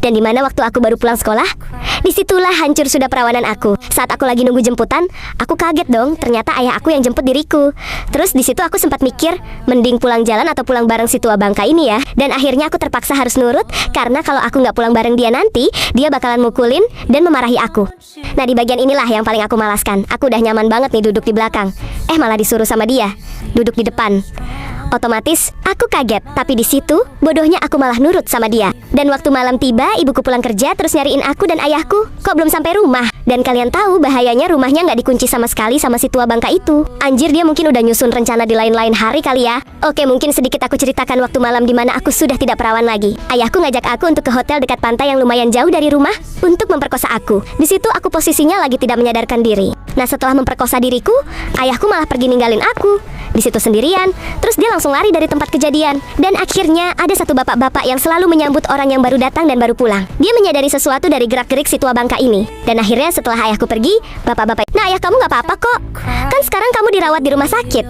Dan di mana waktu aku baru pulang sekolah, disitulah hancur sudah perawanan aku. Saat aku lagi nunggu jemputan, aku kaget dong, ternyata ayah aku yang jemput diriku. Terus di situ aku sempat mikir, mending pulang jalan atau pulang bareng si tua bangka ini ya. Dan akhirnya aku terpaksa harus nurut, karena kalau aku nggak pulang bareng dia nanti, dia bakalan mukulin dan memarahi aku. Nah, di bagian inilah yang paling aku malaskan. Aku udah nyaman banget nih duduk di belakang, malah disuruh sama dia duduk di depan. Otomatis aku kaget, tapi di situ bodohnya aku malah nurut sama dia. Dan waktu malam tiba, ibuku pulang kerja terus nyariin aku dan ayahku. Kok belum sampai rumah? Dan kalian tahu bahayanya rumahnya nggak dikunci sama sekali sama si tua bangka itu. Anjir, dia mungkin udah nyusun rencana di lain-lain hari kali ya. Oke, mungkin sedikit aku ceritakan waktu malam di mana aku sudah tidak perawan lagi. Ayahku ngajak aku untuk ke hotel dekat pantai yang lumayan jauh dari rumah untuk memperkosa aku. Di situ aku posisinya lagi tidak menyadarkan diri. Nah, setelah memperkosa diriku, ayahku malah pergi ninggalin aku di situ sendirian. Terus dia langsung lari dari tempat kejadian. Dan akhirnya ada satu bapak-bapak yang selalu menyambut orang yang baru datang dan baru pulang. Dia menyadari sesuatu dari gerak-gerik si tua bangka ini. Dan akhirnya setelah ayahku pergi, bapak-bapak, "Nah, ayah kamu nggak apa-apa kok. Kan sekarang kamu dirawat di rumah sakit.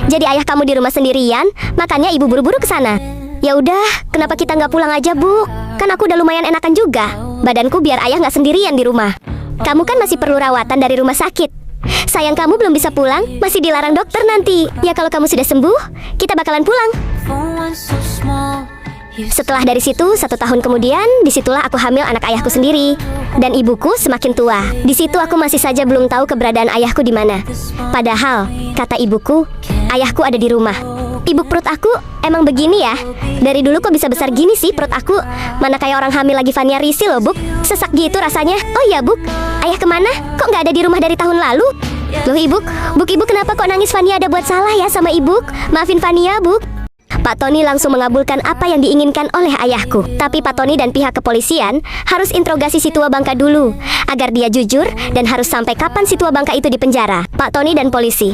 Jadi ayah kamu di rumah sendirian, makanya ibu buru-buru ke sana." "Ya udah, kenapa kita nggak pulang aja, Bu? Kan aku udah lumayan enakan juga. Badanku biar ayah nggak sendirian di rumah. Kamu kan masih perlu rawatan dari rumah sakit. Sayang kamu belum bisa pulang, masih dilarang dokter nanti. Ya kalau kamu sudah sembuh, kita bakalan pulang." Setelah dari situ, 1 tahun kemudian, disitulah aku hamil anak ayahku sendiri. Dan ibuku semakin tua. Di situ aku masih saja belum tahu keberadaan ayahku di mana. Padahal, kata ibuku, ayahku ada di rumah. "Ibu, perut aku emang begini ya? Dari dulu kok bisa besar gini sih perut aku? Mana kayak orang hamil lagi Fania Risi loh, Buk. Sesak gitu rasanya." "Oh iya, Buk. Ayah kemana? Kok nggak ada di rumah dari tahun lalu?" "Loh, Ibu kenapa kok nangis? Fania ada buat salah ya sama Ibu? Maafin Fania, Buk." Pak Tony langsung mengabulkan apa yang diinginkan oleh ayahku. Tapi Pak Tony dan pihak kepolisian harus interogasi si tua bangka dulu, agar dia jujur dan harus sampai kapan si tua bangka itu dipenjara. Pak Tony dan polisi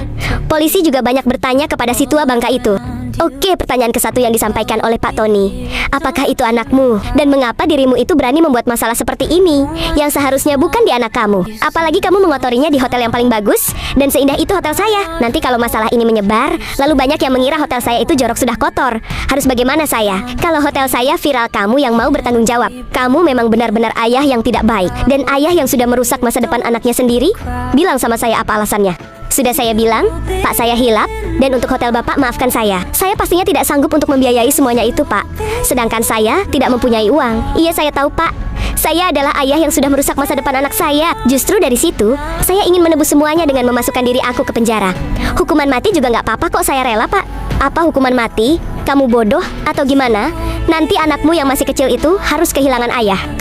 juga banyak bertanya kepada si tua bangka itu. Oke, pertanyaan ke-1 yang disampaikan oleh Pak Tony. "Apakah itu anakmu? Dan mengapa dirimu itu berani membuat masalah seperti ini, yang seharusnya bukan di anak kamu? Apalagi kamu mengotorinya di hotel yang paling bagus, dan seindah itu hotel saya. Nanti kalau masalah ini menyebar, lalu banyak yang mengira hotel saya itu jorok sudah kotor. Harus bagaimana saya? Kalau hotel saya viral, kamu yang mau bertanggung jawab. Kamu memang benar-benar ayah yang tidak baik, dan ayah yang sudah merusak masa depan anaknya sendiri. Bilang sama saya apa alasannya." "Sudah saya bilang, Pak, saya hilap, dan untuk hotel Bapak maafkan saya. Saya pastinya tidak sanggup untuk membiayai semuanya itu, Pak. Sedangkan saya tidak mempunyai uang." "Iya, saya tahu, Pak. Saya adalah ayah yang sudah merusak masa depan anak saya. Justru dari situ, saya ingin menebus semuanya dengan memasukkan diri aku ke penjara. Hukuman mati juga nggak apa-apa kok, saya rela, Pak." "Apa hukuman mati? Kamu bodoh atau gimana? Nanti anakmu yang masih kecil itu harus kehilangan ayah.